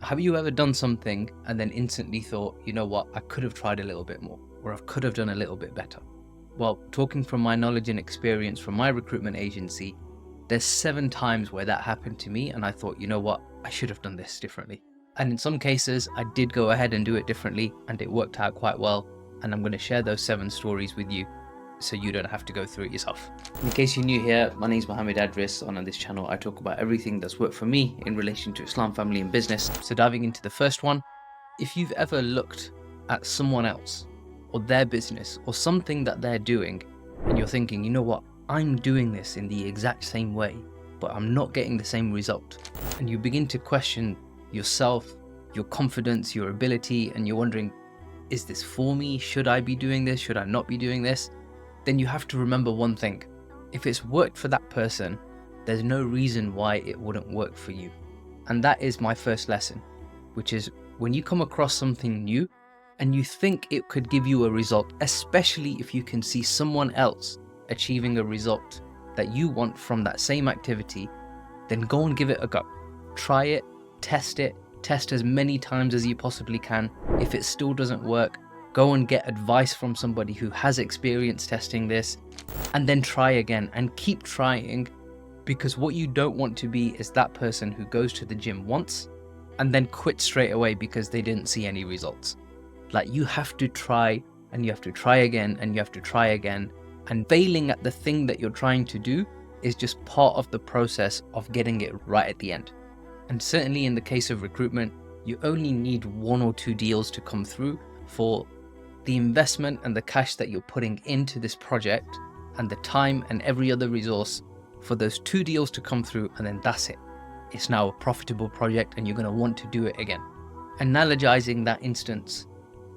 Have you ever done something and then instantly thought, you know what, I could have tried a little bit more, or I could have done a little bit better? Well, talking from my knowledge and experience from my recruitment agency, there's 7 times where that happened to me and I thought, you know what, I should have done this differently. And in some cases, I did go ahead and do it differently and it worked out quite well. And I'm going to share those 7 stories with you so you don't have to go through it yourself. In case you're new here, my name is Mohammed Adris, and on this channel I talk about everything that's worked for me in relation to Islam, family and business. So diving into the first one, if you've ever looked at someone else or their business or something that they're doing and you're thinking, you know what, I'm doing this in the exact same way, but I'm not getting the same result. And you begin to question yourself, your confidence, your ability, and you're wondering, is this for me? Should I be doing this? Should I not be doing this? Then you have to remember one thing. If it's worked for that person, there's no reason why it wouldn't work for you. And that is my first lesson, which is when you come across something new and you think it could give you a result, especially if you can see someone else achieving a result that you want from that same activity, then go and give it a go. Try it, test as many times as you possibly can. If it still doesn't work, go and get advice from somebody who has experience testing this, and then try again and keep trying, because what you don't want to be is that person who goes to the gym once and then quits straight away because they didn't see any results. Like, you have to try and you have to try again and you have to try again, and failing at the thing that you're trying to do is just part of the process of getting it right at the end. And certainly in the case of recruitment, you only need 1 or 2 deals to come through for the investment and the cash that you're putting into this project and the time and every other resource for those 2 deals to come through, and then that's it. It's now a profitable project and you're going to want to do it again. Analogizing that instance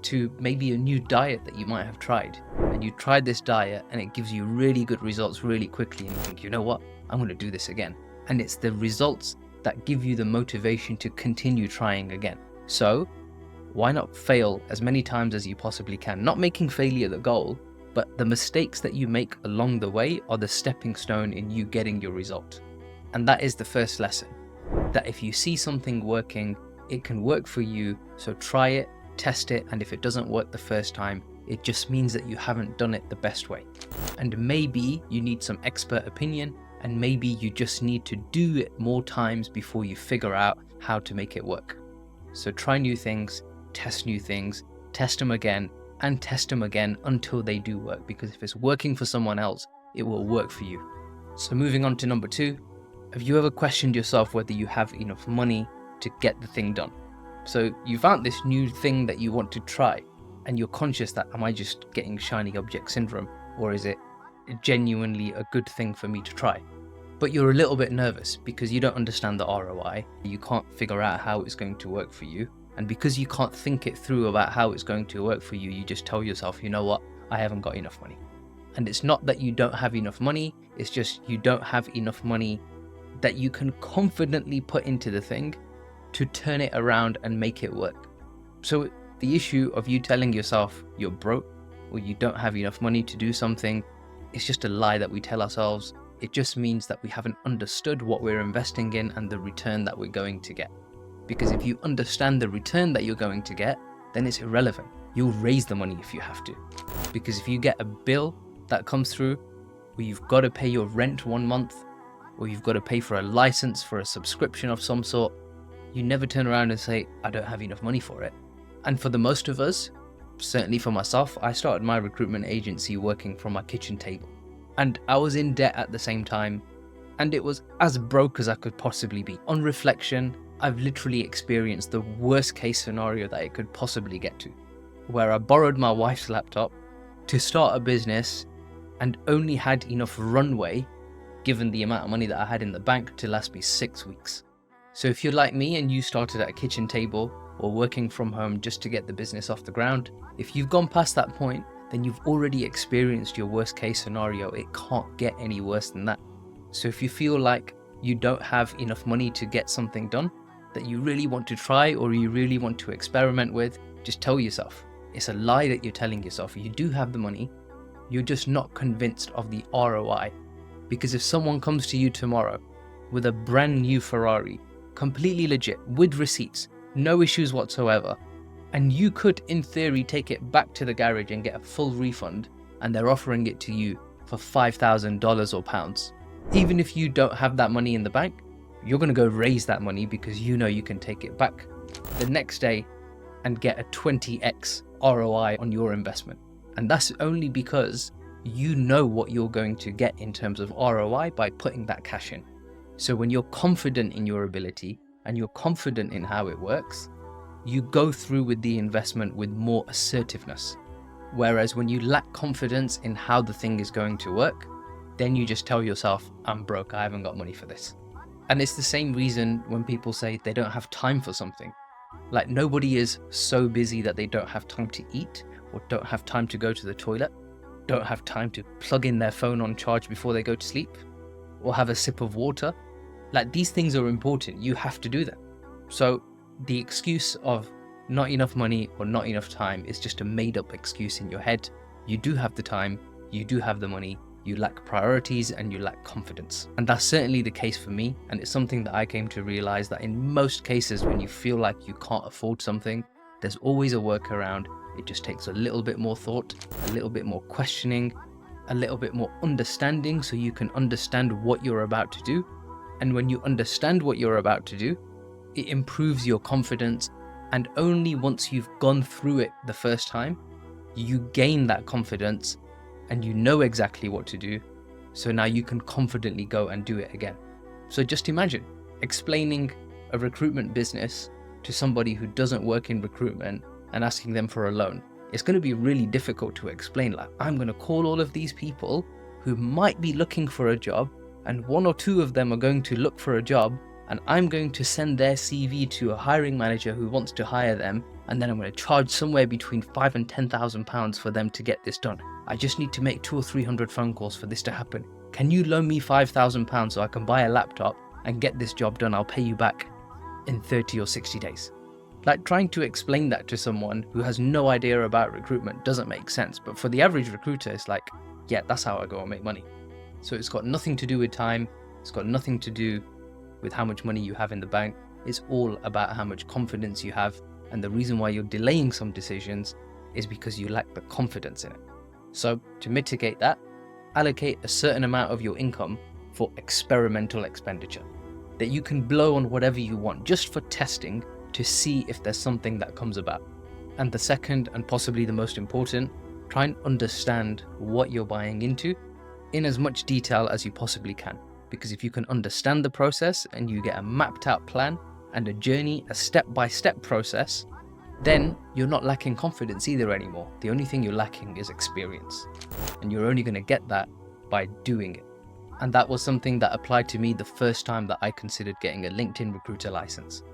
to maybe a new diet that you might have tried, and you tried this diet and it gives you really good results really quickly, and you think, you know what, I'm going to do this again. And it's the results that give you the motivation to continue trying again. So why not fail as many times as you possibly can? Not making failure the goal, but the mistakes that you make along the way are the stepping stone in you getting your result. And that is the first lesson, that if you see something working, it can work for you. So try it, test it, and if it doesn't work the first time, it just means that you haven't done it the best way. And maybe you need some expert opinion, and maybe you just need to do it more times before you figure out how to make it work. So try new things, test new things, test them again, and test them again until they do work, because if it's working for someone else, it will work for you. So moving on to number 2, have you ever questioned yourself whether you have enough money to get the thing done? So you found this new thing that you want to try, and you're conscious that, am I just getting shiny object syndrome, or is it genuinely a good thing for me to try? But you're a little bit nervous because you don't understand the ROI, you can't figure out how it's going to work for you, and because you can't think it through about how it's going to work for you, you just tell yourself, you know what, I haven't got enough money. And it's not that you don't have enough money, it's just you don't have enough money that you can confidently put into the thing to turn it around and make it work. So the issue of you telling yourself you're broke or you don't have enough money to do something, it's just a lie that we tell ourselves. It just means that we haven't understood what we're investing in and the return that we're going to get. Because if you understand the return that you're going to get, then it's irrelevant. You'll raise the money if you have to. Because if you get a bill that comes through where you've got to pay your rent 1 month, or you've got to pay for a license for a subscription of some sort, you never turn around and say, I don't have enough money for it. And for the most of us, certainly for myself, I started my recruitment agency working from my kitchen table. And I was in debt at the same time, and it was as broke as I could possibly be. On reflection, I've literally experienced the worst case scenario that it could possibly get to, where I borrowed my wife's laptop to start a business and only had enough runway, given the amount of money that I had in the bank, to last me 6 weeks. So if you're like me and you started at a kitchen table or working from home just to get the business off the ground, if you've gone past that point, then you've already experienced your worst case scenario. It can't get any worse than that. So if you feel like you don't have enough money to get something done that you really want to try or you really want to experiment with, just tell yourself. It's a lie that you're telling yourself. You do have the money, you're just not convinced of the ROI. Because if someone comes to you tomorrow with a brand new Ferrari, completely legit, with receipts, no issues whatsoever. And you could, in theory, take it back to the garage and get a full refund, and they're offering it to you for $5,000 or pounds. Even if you don't have that money in the bank, you're going to go raise that money because you know you can take it back the next day and get a 20x ROI on your investment. And that's only because you know what you're going to get in terms of ROI by putting that cash in. So when you're confident in your ability and you're confident in how it works, you go through with the investment with more assertiveness. Whereas when you lack confidence in how the thing is going to work, then you just tell yourself, I'm broke, I haven't got money for this. And it's the same reason when people say they don't have time for something. Like, nobody is so busy that they don't have time to eat, or don't have time to go to the toilet, don't have time to plug in their phone on charge before they go to sleep, or have a sip of water. Like, these things are important, you have to do them. So the excuse of not enough money or not enough time is just a made up excuse in your head. You do have the time, you do have the money, you lack priorities and you lack confidence. And that's certainly the case for me. And it's something that I came to realize, that in most cases when you feel like you can't afford something, there's always a workaround. It just takes a little bit more thought, a little bit more questioning, a little bit more understanding, so you can understand what you're about to do. And when you understand what you're about to do, it improves your confidence. And only once you've gone through it the first time, you gain that confidence and you know exactly what to do. So now you can confidently go and do it again. So just imagine explaining a recruitment business to somebody who doesn't work in recruitment and asking them for a loan. It's going to be really difficult to explain. Like, I'm going to call all of these people who might be looking for a job, and one or two of them are going to look for a job, and I'm going to send their CV to a hiring manager who wants to hire them, and then I'm going to charge somewhere between £5,000 and £10,000 for them to get this done. I just need to make 200 or 300 phone calls for this to happen. Can you loan me £5,000 so I can buy a laptop and get this job done? I'll pay you back in 30 or 60 days. Like, trying to explain that to someone who has no idea about recruitment doesn't make sense. But for the average recruiter, it's like, yeah, that's how I go and make money. So it's got nothing to do with time. It's got nothing to do with how much money you have in the bank. It's all about how much confidence you have. And the reason why you're delaying some decisions is because you lack the confidence in it. So to mitigate that, allocate a certain amount of your income for experimental expenditure that you can blow on whatever you want, just for testing, to see if there's something that comes about. And the second, and possibly the most important, try and understand what you're buying into in as much detail as you possibly can. Because if you can understand the process and you get a mapped out plan and a journey, a step-by-step process, then you're not lacking confidence either anymore. The only thing you're lacking is experience. And you're only going to get that by doing it. And that was something that applied to me the first time that I considered getting a LinkedIn recruiter license.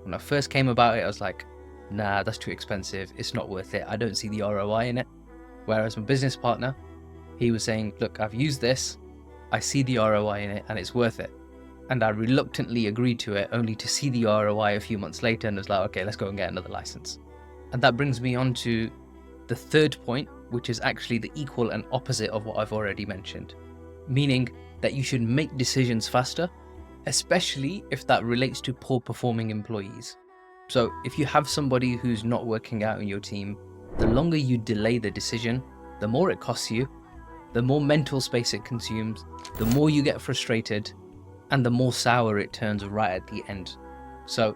When I first came about it, I was like, nah, that's too expensive. It's not worth it. I don't see the ROI in it. Whereas my business partner, he was saying, look, I've used this. I see the ROI in it and it's worth it. And I reluctantly agreed to it, only to see the ROI a few months later and was like, okay, let's go and get another license. And that brings me on to the third point, which is actually the equal and opposite of what I've already mentioned. Meaning that you should make decisions faster, especially if that relates to poor performing employees. So if you have somebody who's not working out in your team, the longer you delay the decision, the more it costs you, the more mental space it consumes, the more you get frustrated, and the more sour it turns right at the end. So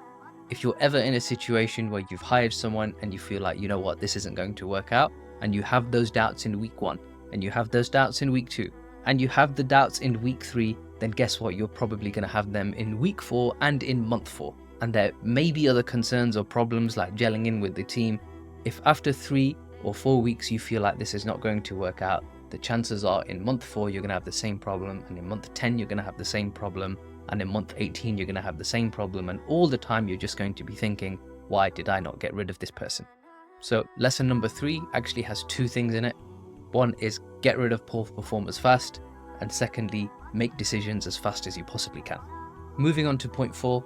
if you're ever in a situation where you've hired someone and you feel like, you know what, this isn't going to work out, and you have those doubts in week 1, and you have those doubts in week 2, and you have the doubts in week 3, then guess what? You're probably going to have them in week 4 and in month 4. And there may be other concerns or problems like gelling in with the team. If after 3 or 4 weeks you feel like this is not going to work out, the chances are in month 4 you're going to have the same problem, and in month 10 you're going to have the same problem, and in month 18 you're going to have the same problem, and all the time you're just going to be thinking, why did I not get rid of this person? So lesson number 3 actually has 2 things in it. One is get rid of poor performers fast, and secondly, make decisions as fast as you possibly can. Moving on to point 4,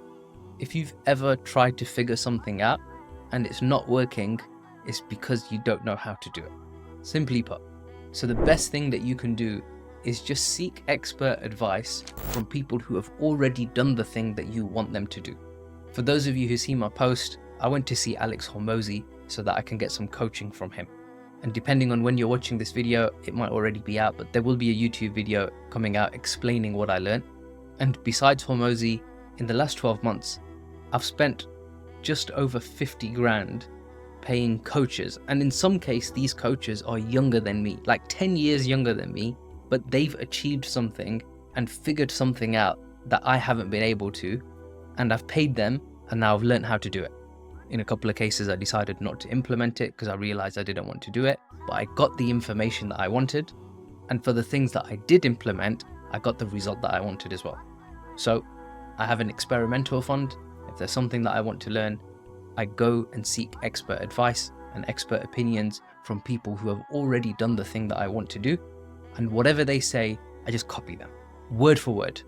if you've ever tried to figure something out and it's not working, it's because you don't know how to do it. Simply put. So the best thing that you can do is just seek expert advice from people who have already done the thing that you want them to do. For those of you who see my post, I went to see Alex Hormozy so that I can get some coaching from him. And depending on when you're watching this video, it might already be out, but there will be a YouTube video coming out explaining what I learned. And besides Hormozy, in the last 12 months, I've spent just over 50 grand paying coaches. And in some case, these coaches are younger than me, like 10 years younger than me, but they've achieved something and figured something out that I haven't been able to. And I've paid them, and now I've learned how to do it. In a couple of cases, I decided not to implement it because I realized I didn't want to do it, but I got the information that I wanted. And for the things that I did implement, I got the result that I wanted as well. So I have an experimental fund. If there's something that I want to learn, I go and seek expert advice and expert opinions from people who have already done the thing that I want to do. And whatever they say, I just copy them, word for word.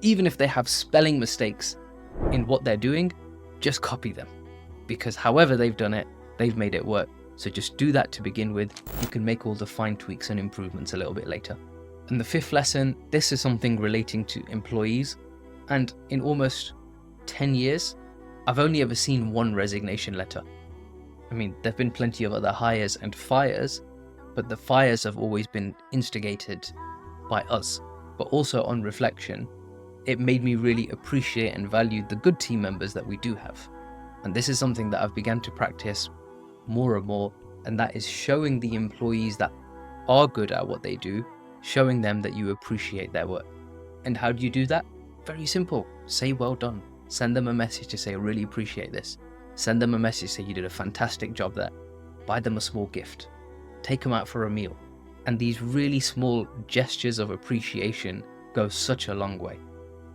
Even if they have spelling mistakes in what they're doing, just copy them. Because however they've done it, they've made it work. So just do that to begin with. You can make all the fine tweaks and improvements a little bit later. And the fifth lesson, this is something relating to employees. And in almost 10 years, I've only ever seen one resignation letter. I mean, there've been plenty of other hires and fires, but the fires have always been instigated by us. But also on reflection, it made me really appreciate and value the good team members that we do have. And this is something that I've begun to practice more and more, and that is showing the employees that are good at what they do, showing them that you appreciate their work. And how do you do that? Very simple. Say well done. Send them a message to say, I really appreciate this. Send them a message to say you did a fantastic job there. Buy them a small gift. Take them out for a meal. And these really small gestures of appreciation go such a long way.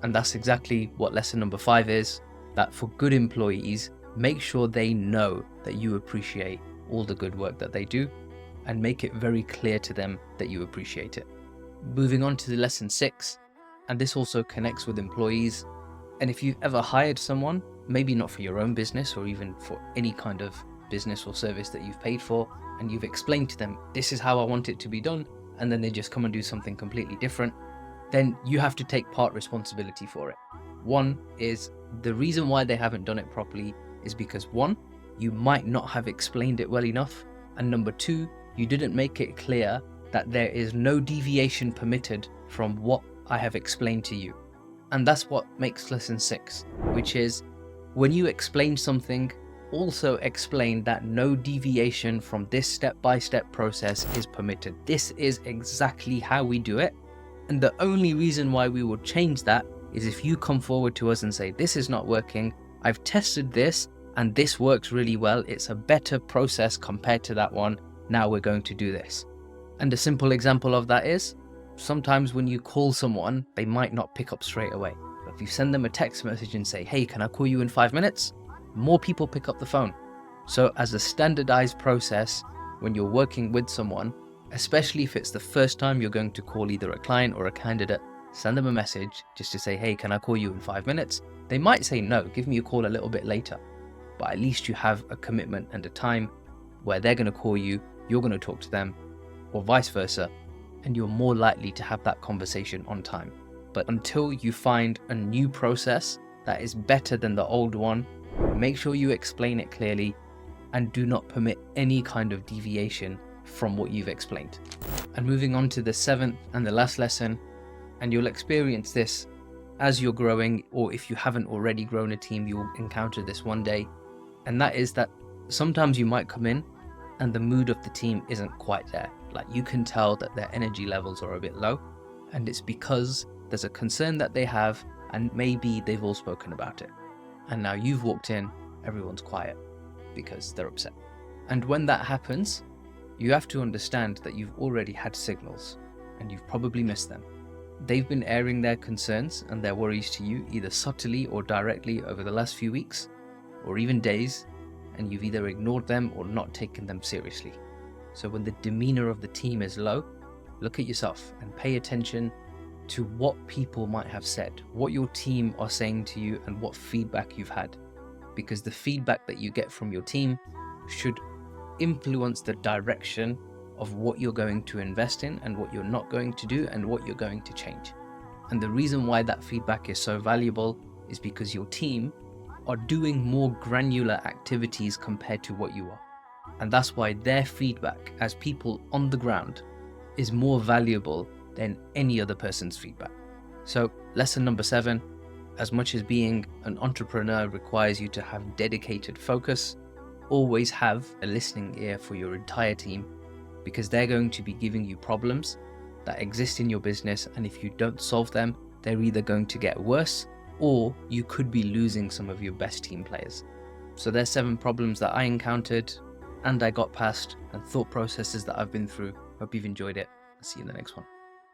And that's exactly what lesson number 5 is, that for good employees, make sure they know that you appreciate all the good work that they do, and make it very clear to them that you appreciate it. Moving on to the lesson 6, and this also connects with employees. And if you've ever hired someone, maybe not for your own business or even for any kind of business or service that you've paid for, and you've explained to them, this is how I want it to be done, and then they just come and do something completely different, then you have to take part responsibility for it. One is the reason why they haven't done it properly is because 1, you might not have explained it well enough, and number 2, you didn't make it clear that there is no deviation permitted from what I have explained to you. And that's what makes lesson 6, which is when you explain something, also explain that no deviation from this step-by-step process is permitted. This is exactly how we do it. And the only reason why we will change that is if you come forward to us and say, this is not working. I've tested this and this works really well. It's a better process compared to that one. Now we're going to do this. And a simple example of that is sometimes when you call someone, they might not pick up straight away. But if you send them a text message and say, hey, can I call you in 5 minutes? More people pick up the phone. So as a standardized process, when you're working with someone, especially if it's the first time you're going to call either a client or a candidate, send them a message just to say, hey, can I call you in 5 minutes? They might say no, give me a call a little bit later. But at least you have a commitment and a time where they're going to call you, you're going to talk to them, or vice versa, and you're more likely to have that conversation on time. But until you find a new process that is better than the old one, make sure you explain it clearly and do not permit any kind of deviation from what you've explained. And moving on to the 7th and the last lesson, and you'll experience this as you're growing, or if you haven't already grown a team, you'll encounter this one day. And that is that sometimes you might come in and the mood of the team isn't quite there. Like you can tell that their energy levels are a bit low, and it's because there's a concern that they have, and maybe they've all spoken about it. And now you've walked in, everyone's quiet because they're upset. And when that happens, you have to understand that you've already had signals and you've probably missed them. They've been airing their concerns and their worries to you either subtly or directly over the last few weeks or even days, and you've either ignored them or not taken them seriously. So when the demeanor of the team is low, look at yourself and pay attention to what people might have said, what your team are saying to you, and what feedback you've had. Because the feedback that you get from your team should influence the direction of what you're going to invest in and what you're not going to do and what you're going to change. And the reason why that feedback is so valuable is because your team are doing more granular activities compared to what you are. And that's why their feedback as people on the ground is more valuable than any other person's feedback. So lesson number 7, as much as being an entrepreneur requires you to have dedicated focus, always have a listening ear for your entire team, because they're going to be giving you problems that exist in your business. And if you don't solve them, they're either going to get worse or you could be losing some of your best team players. So there's 7 problems that I encountered and I got past, and thought processes that I've been through. Hope you've enjoyed it. I'll see you in the next one.